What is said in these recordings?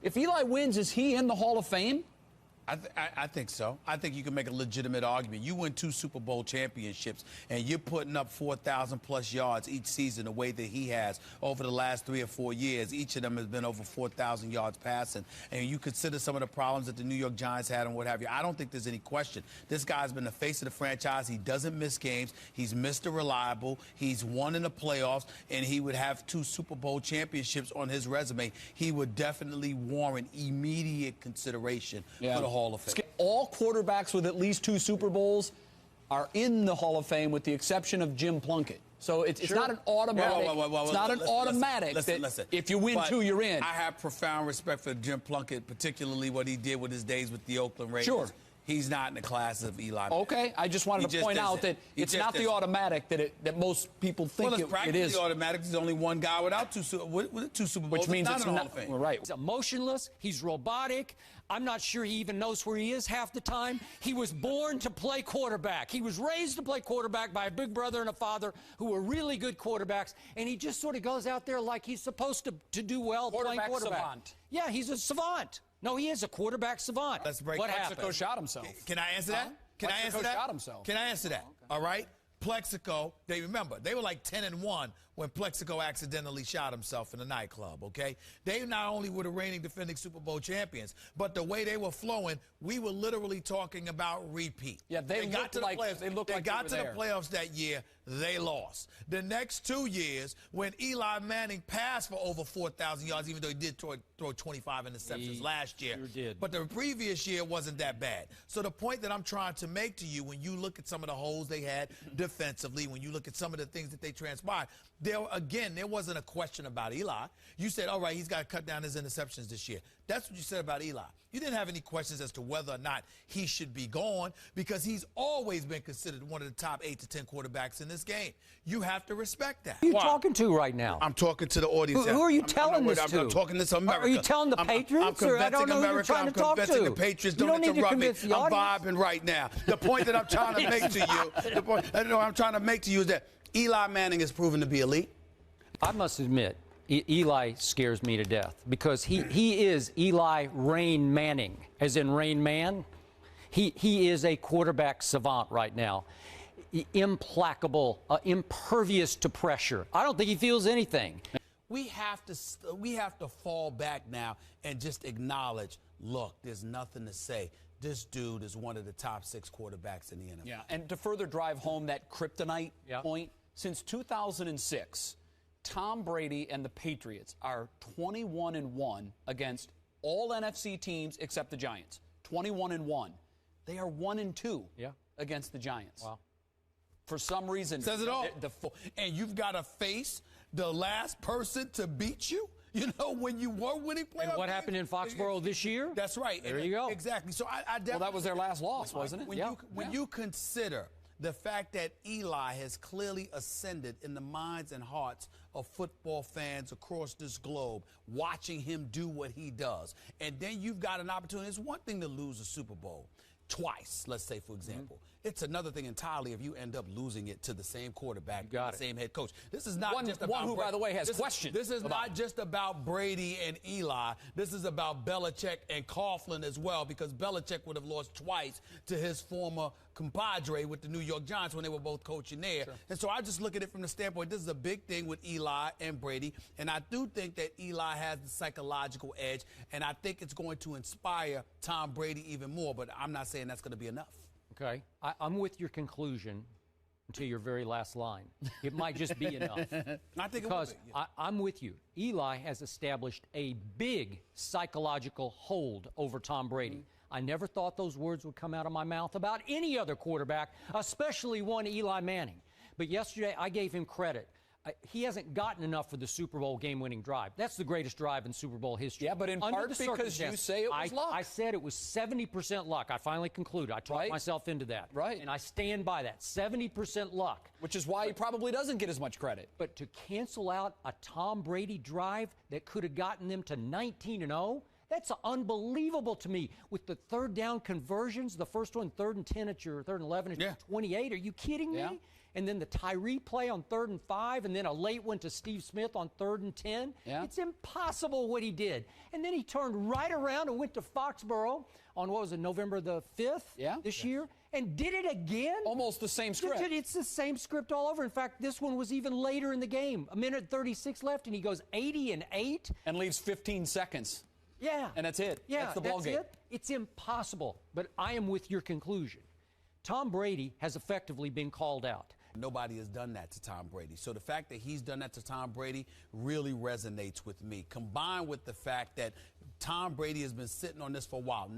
If Eli wins, is he in the Hall of Fame? I think so. I think you can make a legitimate argument. You win 2 Super Bowl championships, and you're putting up 4,000-plus yards each season the way that he has over the last 3 or 4 years. Each of them has been over 4,000 yards passing. And you consider some of the problems that the New York Giants had and what have you. I don't think there's any question. This guy's been the face of the franchise. He doesn't miss games. He's Mr. Reliable. He's won in the playoffs, and he would have 2 Super Bowl championships on his resume. He would definitely warrant immediate consideration for the Hall of Fame. All quarterbacks with at least 2 Super Bowls are in the Hall of Fame with the exception of Jim Plunkett. So it's not an automatic. It's not an automatic. Listen. If you win 2, you're in. I have profound respect for Jim Plunkett, particularly what he did with his days with the Oakland Raiders. Sure. He's not in the class of Eli Manning. Okay, I just wanted to point out that it's not the automatic that most people think it is. Automatic. There's only one guy without 2 Super Bowls. Which means it's not. Right. He's emotionless. He's robotic. I'm not sure he even knows where he is half the time. He was born to play quarterback. He was raised to play quarterback by a big brother and a father who were really good quarterbacks, and he just sort of goes out there like he's supposed to do well playing quarterback. Savant. Yeah, he's a savant. No, he is a quarterback savant. Let's break. What Plexico shot himself. Can I answer that? Can I answer that? Shot himself. Can I answer that? Okay. All right. Plexico, they were like 10-1 when Plexico accidentally shot himself in a nightclub, okay? They not only were the reigning defending Super Bowl champions, but the way they were flowing, we were literally talking about repeat. Yeah, they got to the playoffs. They got to the playoffs that year. They lost. The next 2 years, when Eli Manning passed for over 4,000 yards, even though he did throw 25 interceptions last year. Sure did. But the previous year wasn't that bad. So the point that I'm trying to make to you, when you look at some of the holes they had defensively, when you look at some of the things that they transpired, there wasn't a question about Eli. You said, all right, he's got to cut down his interceptions this year. That's what you said about Eli. You didn't have any questions as to whether or not he should be gone because he's always been considered one of the top 8 to 10 quarterbacks in this game. You have to respect that. Who are you talking to right now? I'm talking to the audience. Who are you telling this to? I'm talking to America. Are you telling the Patriots? I'm I don't know who you're trying to talk to. I'm convincing the Patriots. Don't interrupt me. I'm vibing right now. The point that I'm trying to make to you, I'm trying to make to you is that Eli Manning is proven to be elite. I must admit, Eli scares me to death because he is Eli Rain Manning, as in Rain Man. He is a quarterback savant right now. Implacable, impervious to pressure. I don't think he feels anything. We have to fall back now and just acknowledge, look, there's nothing to say. This dude is one of the top 6 quarterbacks in the NFL. Yeah, and to further drive home that kryptonite point, since 2006, Tom Brady and the Patriots are 21-1 against all NFC teams except the Giants. 21-1. They are 1-2 against the Giants. Wow. For some reason. Says it all. And you've got to face the last person to beat you? You know, when you were winning playoff And what happened in Foxborough this year? That's right. There you go. Exactly. So I definitely. Well, that was their last loss, wasn't it? When you consider the fact that Eli has clearly ascended in the minds and hearts of football fans across this globe, watching him do what he does, and then you've got an opportunity. It's one thing to lose a Super Bowl twice, let's say, for example. It's another thing entirely if you end up losing it to the same quarterback, the same head coach. This is not just about one who, by the way, has questions. This is not just about Brady and Eli. This is about Belichick and Coughlin as well, because Belichick would have lost twice to his former compadre with the New York Giants when they were both coaching there. Sure. And so I just look at it from the standpoint, this is a big thing with Eli and Brady, and I do think that Eli has the psychological edge, and I think it's going to inspire Tom Brady even more, but I'm not saying that's going to be enough. Okay. I'm with your conclusion until your very last line. It might just be enough. I think because it will be, I'm with you. Eli has established a big psychological hold over Tom Brady. I never thought those words would come out of my mouth about any other quarterback, especially one Eli Manning. But yesterday, I gave him credit. He hasn't gotten enough for the Super Bowl game-winning drive. That's the greatest drive in Super Bowl history. Yeah, but in part because you say it was luck. I said it was 70% luck. I finally concluded. I talked myself into that. Right. And I stand by that. 70% luck. Which is why he probably doesn't get as much credit. But to cancel out a Tom Brady drive that could have gotten them to 19-0, that's unbelievable to me. With the third down conversions, the first one, 3rd and 10 at your 3rd and 11 at your 28. Are you kidding me? and then the Tyree play on 3rd and 5, and then a late one to Steve Smith on 3rd and 10. Yeah. It's impossible what he did. And then he turned right around and went to Foxborough on, what was it, November the 5th this year, and did it again. Almost the same script. It's the same script all over. In fact, this one was even later in the game. 1:36 left, and he goes 80-8. And leaves 15 seconds. Yeah. And that's it. Yeah, that's the ball game. It. It's impossible. But I am with your conclusion. Tom Brady has effectively been called out. Nobody has done that to Tom Brady. So the fact that he's done that to Tom Brady really resonates with me, combined with the fact that Tom Brady has been sitting on this for a while.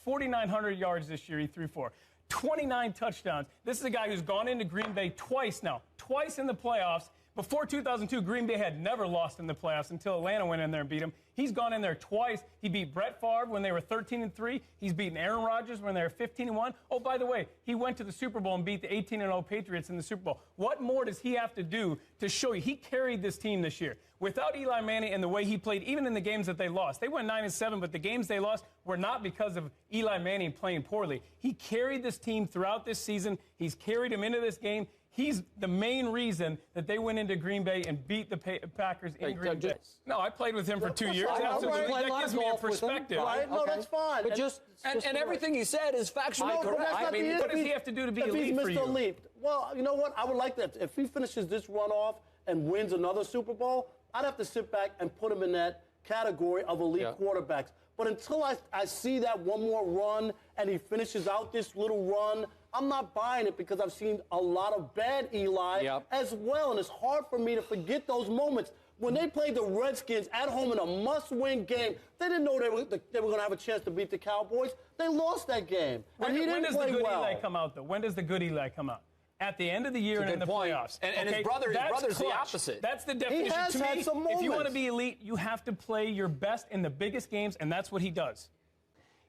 4,900 yards this year he threw for. 29 touchdowns. This is a guy who's gone into Green Bay twice now, twice in the playoffs. Before 2002, Green Bay had never lost in the playoffs until Atlanta went in there and beat him. He's gone in there twice. He beat Brett Favre when they were 13-3. He's beaten Aaron Rodgers when they were 15-1. Oh, by the way, he went to the Super Bowl and beat the 18-0 Patriots in the Super Bowl. What more does he have to do to show you? He carried this team this year. Without Eli Manning and the way he played, even in the games that they lost, they went 9-7, but the games they lost were not because of Eli Manning playing poorly. He carried this team throughout this season. He's carried him into this game. He's the main reason that they went into Green Bay and beat the Packers in Green Bay. No, I played with him for 2 years. Absolutely. That gives me a perspective. Right? No, that's fine. But and everything he said is factually correct. I mean, what does he have to do to be elite for you? Mr. Elite. Well, you know what? I would like that. If he finishes this run off and wins another Super Bowl, I'd have to sit back and put him in that category of elite quarterbacks. But until I see that one more run and he finishes out this little run, I'm not buying it because I've seen a lot of bad Eli as well. And it's hard for me to forget those moments. When they played the Redskins at home in a must-win game, they didn't know they were going to have a chance to beat the Cowboys. They lost that game. And he didn't play well. When does the good Eli come out, though? When does the good Eli come out? At the end of the year and in the playoffs. And his brother's the opposite. That's the definition. He has to had me, some moments. If you want to be elite, you have to play your best in the biggest games, and that's what he does.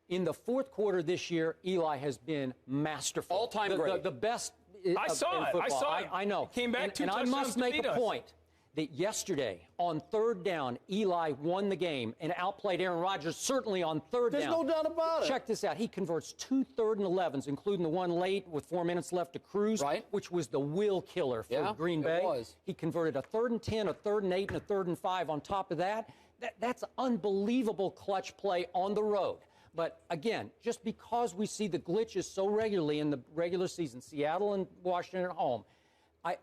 In the fourth quarter this year, Eli has been masterful. All-time great. The best I saw in it. football. I saw it. I know. Came back and I must make a point us. that yesterday, on 3rd down, Eli won the game and outplayed Aaron Rodgers, certainly on 3rd down. There's no doubt about it. Check this out. He converts 2 3rd and 11s, including the one late with 4 minutes left to Cruz, which was the will killer for Green Bay. He converted a 3rd and 10, a 3rd and 8, and a 3rd and 5 on top of that. That's unbelievable clutch play on the road. But again, just because we see the glitches so regularly in the regular season, Seattle and Washington at home,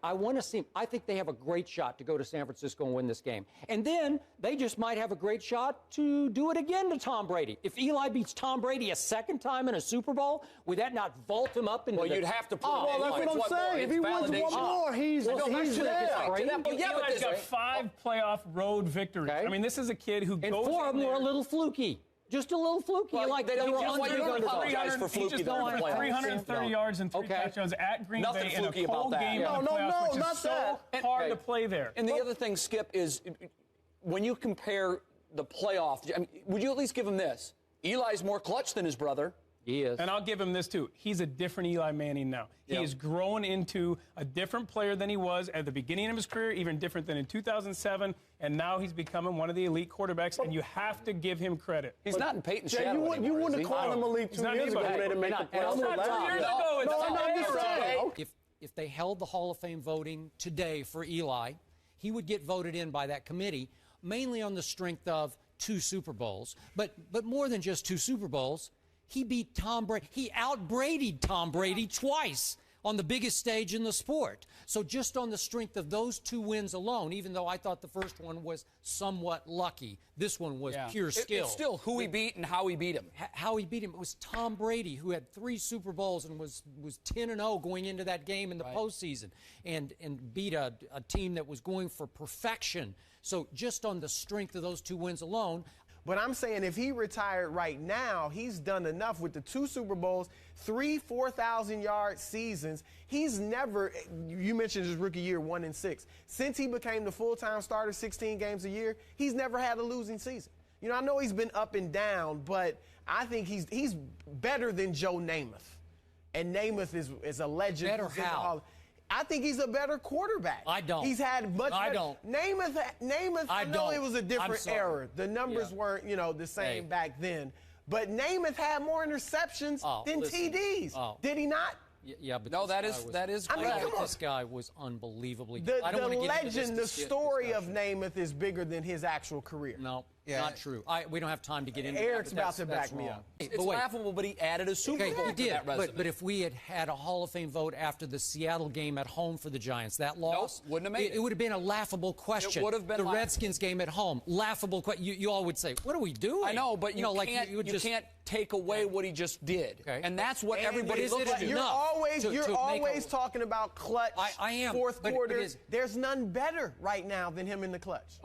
I want to see. I think they have a great shot to go to San Francisco and win this game. And then they just might have a great shot to do it again to Tom Brady. If Eli beats Tom Brady a second time in a Super Bowl, would that not vault him up into you'd have to put well, that's what I'm saying. If he wins one more, he's there. Eli's got 5 playoff road victories. I mean, this is a kid who and goes 4 of them were a little fluky. Just a little fluky. Well, like they they were apologize for fluky. He just won 330 yards and 3 touchdowns at Green Bay in a cold game in the playoffs, which is so hard to play there. And the other thing, Skip, is when you compare the playoff, I mean, would you at least give him this? Eli's more clutch than his brother. He is. And I'll give him this, too. He's a different Eli Manning now. He has grown into a different player than he was at the beginning of his career, even different than in 2007, and now he's becoming one of the elite quarterbacks, and you have to give him credit. He's not in Peyton's shadow anymore, you wouldn't have called him elite 2 years ago when they didn't make the playoffs. If they held the Hall of Fame voting today for Eli, he would get voted in by that committee, mainly on the strength of 2 Super Bowls. But more than just 2 Super Bowls, he beat Tom Brady. He out-Brady'd Tom Brady twice on the biggest stage in the sport. So just on the strength of those 2 wins alone, even though I thought the first one was somewhat lucky, this one was pure skill. It's still who he beat and how he beat him. How he beat him. It was Tom Brady, who had 3 Super Bowls and was 10-0 going into that game in the postseason and beat a team that was going for perfection. So just on the strength of those 2 wins alone. But I'm saying if he retired right now, he's done enough with the 2 Super Bowls, 3 4,000-yard seasons. He's never, you mentioned his rookie year, 1-6. Since he became the full-time starter 16 games a year, he's never had a losing season. You know, I know he's been up and down, but I think he's better than Joe Namath. And Namath is a legend. Better how? I think he's a better quarterback. I don't. He's had much. I don't. Namath. I know it was a different era. The numbers weren't, the same back then. But Namath had more interceptions than TDs. Did he not? Yeah, but no, that is I mean, correct. come on. This guy was unbelievably good. The I don't want to get into legend, this the story of Namath is bigger than his actual career. No, Yeah. not true. We don't have time to get into Eric's that. but about to that's back me wrong. up. It's But wait. laughable, but he added a Super Okay, Bowl he to did. that resume. But if we had had a Hall of Fame vote after the Seattle game at home for the Giants, that loss wouldn't have made it. It would have been a laughable question. would have been the laughable. Redskins game at home, laughable question. You all would say, "What are we doing?" I know, but you, like can't, you would just can't take away what he just did. Okay. And that's what And everybody is looks it to. You're enough always, to you're make always a- talking about clutch, I am, fourth but it quarter. is- There's none better right now than him in the clutch.